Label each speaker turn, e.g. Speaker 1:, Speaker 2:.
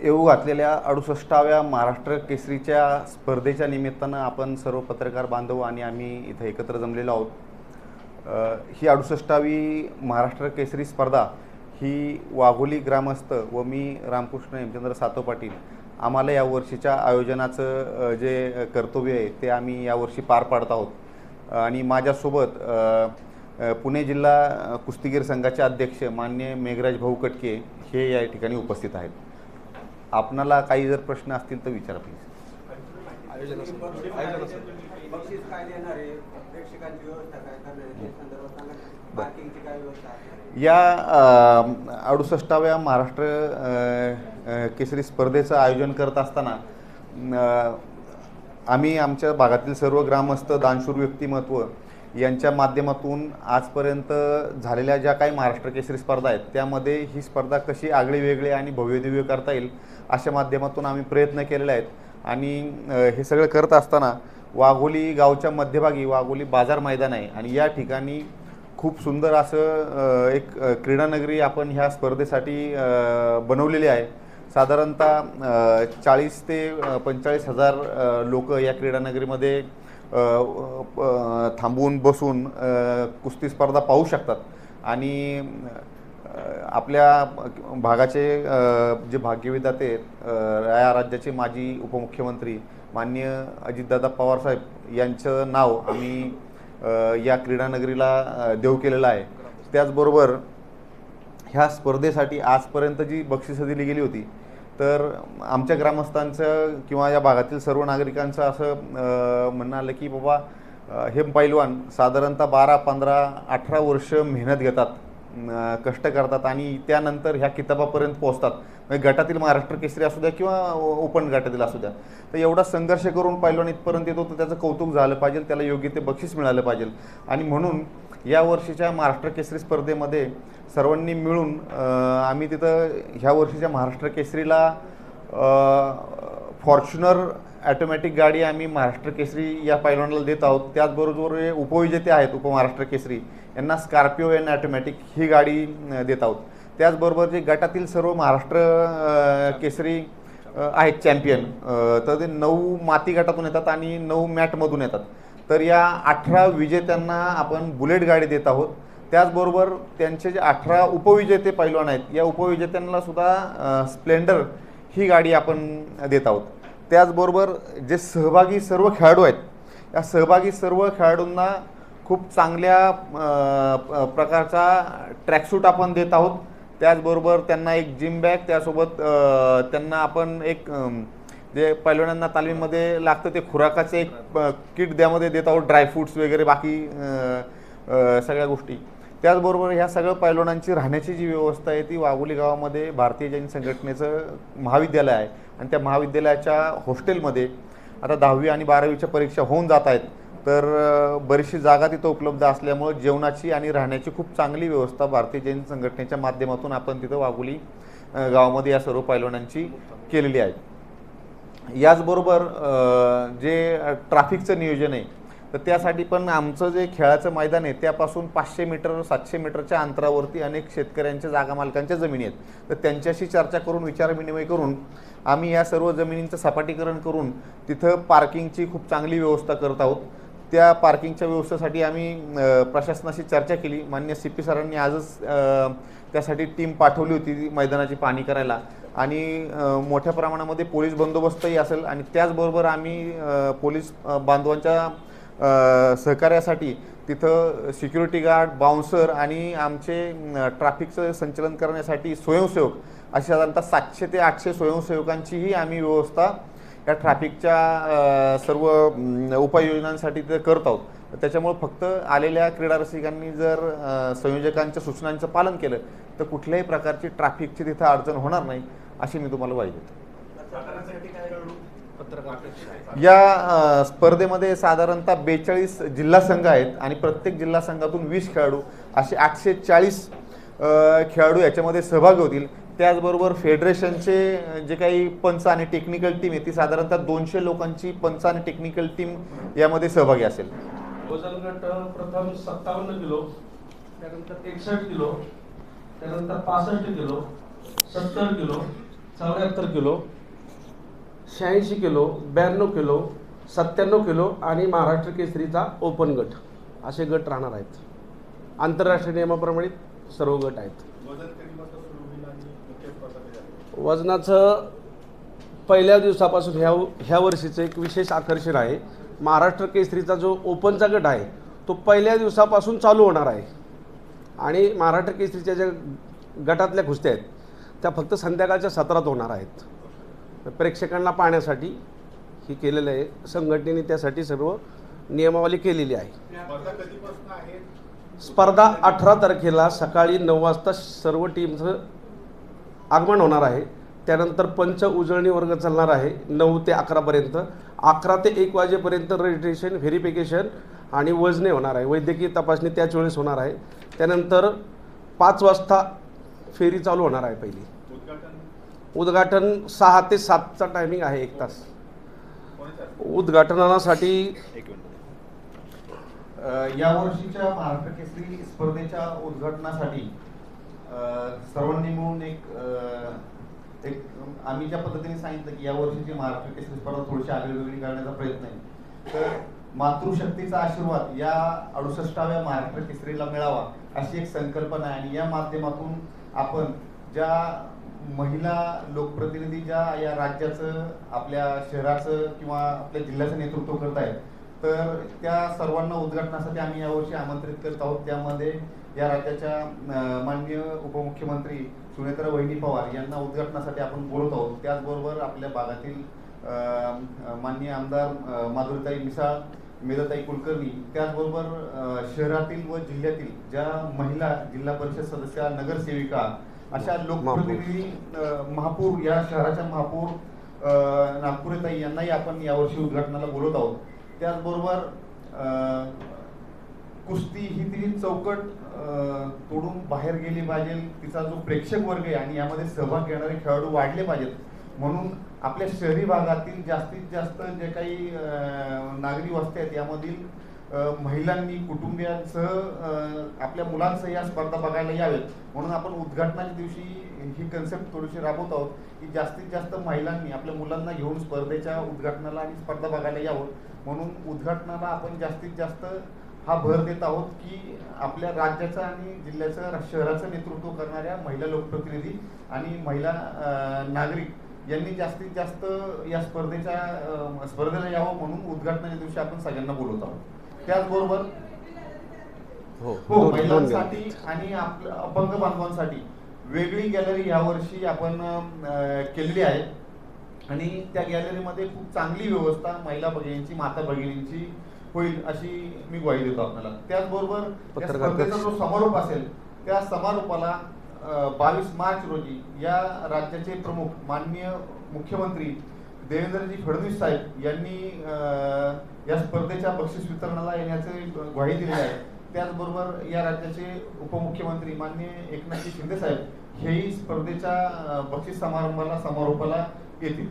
Speaker 1: येऊ घातलेल्या 68व्या महाराष्ट्र केसरीच्या स्पर्धेच्या निमित्तानं आपण सर्व पत्रकार बांधव आणि आम्ही इथं एकत्र जमलेलो आहोत. ही 68वी महाराष्ट्र केसरी स्पर्धा ही वाघोली ग्रामस्थ व मी रामकृष्ण हेमचंद्र सातव पाटील आम्हाला या वर्षीच्या आयोजनाचं जे कर्तव्य आहे ते आम्ही यावर्षी पार पाडत आहोत. आणि माझ्यासोबत पुणे जिल्हा कुस्तीगीर संघाचे अध्यक्ष माननीय मेघराज भाऊ कटके हे या ठिकाणी उपस्थित आहेत. आपणाला काही जर प्रश्न असतील तर विचारा प्लीज. या 68व्या महाराष्ट्र केसरी स्पर्धेचं आयोजन करत असताना आम्ही आमच्या भागातील सर्व ग्रामस्थ दानशूर व्यक्तिमत्व यांच्या माध्यमातून आजपर्यंत झालेल्या ज्या काही महाराष्ट्र केसरी स्पर्धा आहेत त्यामध्ये ही स्पर्धा कशी आगळी वेगळी आणि भव्यदिव्य करता येईल अशा माध्यमातून आम्ही प्रयत्न केलेले आहेत. आणि हे सगळं करत असताना वाघोली गावच्या मध्यभागी वाघोली बाजार मैदान आहे आणि या ठिकाणी खूप सुंदर असं एक क्रीडानगरी आपण ह्या स्पर्धेसाठी बनवलेली आहे. साधारणतः 40 ते 45 हजार लोक या क्रीडानगरीमध्ये थांबून बसून कुस्ती स्पर्धा पाहू शकतात. आणि आपल्या भागाचे जे भाग्यविधाते या राज्याचे माजी उपमुख्यमंत्री माननीय अजितदादा पवार साहेब यांचं नाव आम्ही या क्रीडानगरीला देऊ केलेलं आहे. त्याचबरोबर ह्या स्पर्धेसाठी आजपर्यंत जी बक्षिसं दिली गेली होती तर आमच्या ग्रामस्थांचं किंवा या भागातील सर्व नागरिकांचं असं म्हणणं आलं की बाबा हे पैलवान साधारणतः 12, 15, 18 वर्ष मेहनत घेतात, कष्ट करतात आणि त्यानंतर ह्या किताबापर्यंत पोहोचतात. म्हणजे गटातील महाराष्ट्र केसरी असू द्या किंवा ओपन गटातील असू द्या, तर एवढा संघर्ष करून पैलवान इथपर्यंत येतो तर त्याचं कौतुक झालं पाहिजे, त्याला योग्य ते बक्षीस मिळालं पाहिजे. आणि म्हणून या वर्षीच्या महाराष्ट्र केसरी स्पर्धेमध्ये सर्वांनी मिळून आम्ही तिथं ह्या वर्षीच्या महाराष्ट्र केसरीला फॉर्च्युनर ॲटोमॅटिक गाडी आम्ही महाराष्ट्र केसरी या पैलवानाला देत आहोत. त्याचबरोबर जे उपविजेते आहेत उपमहाराष्ट्र केसरी यांना स्कॉर्पिओ एन ॲटोमॅटिक ही गाडी देत आहोत. त्याचबरोबर जे गटातील सर्व महाराष्ट्र केसरी आहेत चॅम्पियन तर ते 9 माती गटातून येतात आणि 9 मॅटमधून येतात. तर या 18 विजेत्यांना आपण बुलेट गाडी देत आहोत. त्याचबरोबर त्यांचे जे 18 उपविजेते पैलवान आहेत या उपविजेत्यांना सुद्धा स्प्लेंडर ही गाडी आपण देत आहोत. त्याचबरोबर जे सहभागी सर्व खेळाडू आहेत या सहभागी सर्व खेळाडूंना खूप चांगल्या प्रकारचा ट्रॅकसूट आपण देत आहोत. त्याचबरोबर त्यांना एक जिम बॅग, त्यासोबत त्यांना आपण एक जे पैलवानांना तालीमीमध्ये लागतं ते खुराकाचे एक किट द्यामध्ये देत आहोत, ड्रायफ्रूट्स वगैरे बाकी सगळ्या गोष्टी. त्याचबरोबर ह्या सगळ्या पैलवानांची राहण्याची जी व्यवस्था आहे ती वाघोली गावामध्ये भारतीय जैन संघटनेचं महाविद्यालय आहे आणि त्या महाविद्यालयाच्या हॉस्टेलमध्ये आता 10वी आणि 12वीच्या परीक्षा होऊन जात आहेत. तर बरीचशी जागा तिथं उपलब्ध असल्यामुळे जेवणाची आणि राहण्याची खूप चांगली व्यवस्था भारतीय जैन संघटनेच्या माध्यमातून आपण तिथं वाघोली गावामध्ये या सर्व पैलवानांची केलेली आहे. याचबरोबर जे ट्रॅफिकचं नियोजन आहे तर त्यासाठी पण आमचं जे खेळाचं मैदान आहे त्यापासून 500 मीटर 700 मीटरच्या अंतरावरती अनेक शेतकऱ्यांच्या जागा मालकांच्या जमिनी आहेत. तर त्यांच्याशी चर्चा करून विचारविनिमय करून आम्ही या सर्व जमिनींचं सपाटीकरण करून तिथं पार्किंगची खूप चांगली व्यवस्था करत आहोत. त्या पार्किंगच्या व्यवस्थेसाठी आम्ही प्रशासनाशी चर्चा केली. माननीय CP सरांनी आजच त्यासाठी टीम पाठवली होती मैदानाची पाहणी करायला आणि मोठ्या प्रमाणामध्ये पोलीस बंदोबस्तही असेल. आणि त्याचबरोबर आम्ही पोलीस बांधवांच्या सहकार्यासाठी तिथं सिक्युरिटी गार्ड, बाउन्सर आणि आमचे ट्रॅफिकचं संचलन करण्यासाठी स्वयंसेवक अशी साधारणतः 700 ते 800 स्वयंसेवकांचीही आम्ही व्यवस्था या ट्रॅफिकच्या सर्व उपाययोजनांसाठी ते करत आहोत. त्याच्यामुळे फक्त आलेल्या क्रीडा रसिकांनी जर संयोजकांच्या सूचनांचं पालन केलं तर कुठल्याही प्रकारची ट्रॅफिकची तिथं अडचण होणार नाही अशी मी तुम्हाला माहिती देतो. या स्पर्धेमध्ये साधारणतः 42 जिल्हा संघ आहेत आणि प्रत्येक जिल्हा संघातून 20 खेळाडू असे 840 खेळाडू याच्यामध्ये सहभागी होतील. त्याचबरोबर फेडरेशनचे जे काही पंच आणि टेक्निकल टीम आहे ती साधारणतः 200 लोकांची पंच आणि टेक्निकल टीम यामध्ये सहभागी असेल.
Speaker 2: वजन गट प्रथम 57 किलो, त्यानंतर 61 किलो, त्यानंतर 65 kilo, 70 kilo, 74 kilo, 86 kilo, 92 kilo, 97 kilo आणि महाराष्ट्र केसरीचा ओपन गट असे गट राहणार आहेत. आंतरराष्ट्रीय नियमाप्रमाणे सर्व गट आहेत. वजनाचं पहिल्या दिवसापासून ह्या वर्षीचं एक विशेष आकर्षण आहे. महाराष्ट्र केसरीचा जो ओपनचा गट आहे तो पहिल्या दिवसापासून चालू होणार आहे आणि महाराष्ट्र केसरीच्या ज्या गटातल्या कुस्त्या आहेत त्या फक्त संध्याकाळच्या सत्रात होणार आहेत. प्रेक्षकांना पाहण्यासाठी हे केलेलं आहे. संघटनेने त्यासाठी सर्व नियमावली केलेली आहे. स्पर्धा 18 तारखेला सकाळी 9 वाजता सर्व टीमचं आगमन होणार आहे. त्यानंतर पंच उजळणी वर्ग चालणार आहे 9 ते 11 पर्यंत. 11 ते 1 वाजेपर्यंत रजिस्ट्रेशन, व्हेरिफिकेशन आणि वजने होणार आहे. वैद्यकीय तपासणी त्याच वेळेस होणार आहे. त्यानंतर 5 वाजता फेरी चालू होणार आहे. पहिली उद्घाटन 6 ते 7चा टायमिंग आहे, 1 तास. उद्घाटनासाठी
Speaker 1: या वर्षीच्या महाराष्ट्र केसरी स्पर्धेच्या उद्घाटनासाठी सर्वांनी मिळून एक आम्ही ज्या पद्धतीने सांगितलं की या वर्षीची महाराष्ट्र केसरी स्पर्धा थोडीशी आगळीवेगळी करण्याचा प्रयत्न आहे. तर मातृशक्तीचा आशीर्वाद या 68व्या महाराष्ट्र केसरीला मिळावा अशी एक संकल्पना आहे आणि या माध्यमातून आपण ज्या महिला लोकप्रतिनिधी ज्या या राज्याचं, आपल्या शहराचं किंवा आपल्या जिल्ह्याचं नेतृत्व करत आहेत तर त्या सर्वांना उद्घाटनासाठी आम्ही यावर्षी आमंत्रित करत आहोत. त्यामध्ये या राज्याच्या माननीय उपमुख्यमंत्री सुनेत्रा वहिनी पवार यांना उद्घाटनासाठी आपण बोलत आहोत. त्याचबरोबर आपल्या भागातील माननीय आमदार माधुरीताई मिसाळ, मेधाताई कुलकर्णी, त्याचबरोबर शहरातील व जिल्ह्यातील ज्या महिला जिल्हा परिषद सदस्या, नगरसेविका अशा लोकप्रतिनिधी, महापौर, या शहराच्या महापौर नागपुरेताई यांनाही आपण यावर्षी उद्घाटनाला बोलत आहोत. त्याचबरोबर कुस्ती ही ती चौकट तोडून बाहेर गेली पाहिजे, तिचा जो प्रेक्षक वर्ग आहे आणि यामध्ये सहभाग घेणारे खेळाडू वाढले पाहिजेत. म्हणून आपल्या शहरी भागातील जास्तीत जास्त जे काही नागरी वस्ती आहेत यामधील महिलांनी, कुटुंबियांसह आपल्या मुलांसह या स्पर्धा बघायला यावेत. म्हणून आपण उद्घाटनाच्या दिवशी ही कन्सेप्ट थोडीशी राबवत आहोत की जास्तीत जास्त महिलांनी आपल्या मुलांना घेऊन स्पर्धेच्या उद्घाटनाला आणि स्पर्धा बघायला यावं. म्हणून उद्घाटनाला आपण जास्तीत जास्त हा भर देत आहोत की आपल्या राज्याचं आणि जिल्ह्याचं, शहराचं नेतृत्व करणाऱ्या महिला लोकप्रतिनिधी आणि महिला नागरिक यांनी जास्तीत जास्त या स्पर्धेला यावं. म्हणून उद्घाटनाच्या दिवशी आपण सगळ्यांना बोलवत आहोत. त्याचबरोबर महिलांसाठी आणि आपल्या अपंग बांधवांसाठी वेगळी गॅलरी यावर्षी आपण केलेली आहे आणि त्या गॅलरीमध्ये खूप चांगली व्यवस्था महिला भगिनींची, माता भगिनींची होईल अशी मी ग्वाही देतो आपल्याला. त्याचबरोबर या स्पर्धेचा जो समारोप असेल त्या समारोपाला 22 मार्च रोजी या राज्याचे प्रमुख माननीय मुख्यमंत्री देवेंद्रजी फडणवीस साहेब यांनी या स्पर्धेच्या बक्षीस वितरणाला येण्याचे ग्वाही दिली आहे. त्याचबरोबर या राज्याचे उपमुख्यमंत्री माननीय एकनाथजी शिंदे साहेब हेही स्पर्धेच्या बक्षीस समारोपाला येतील.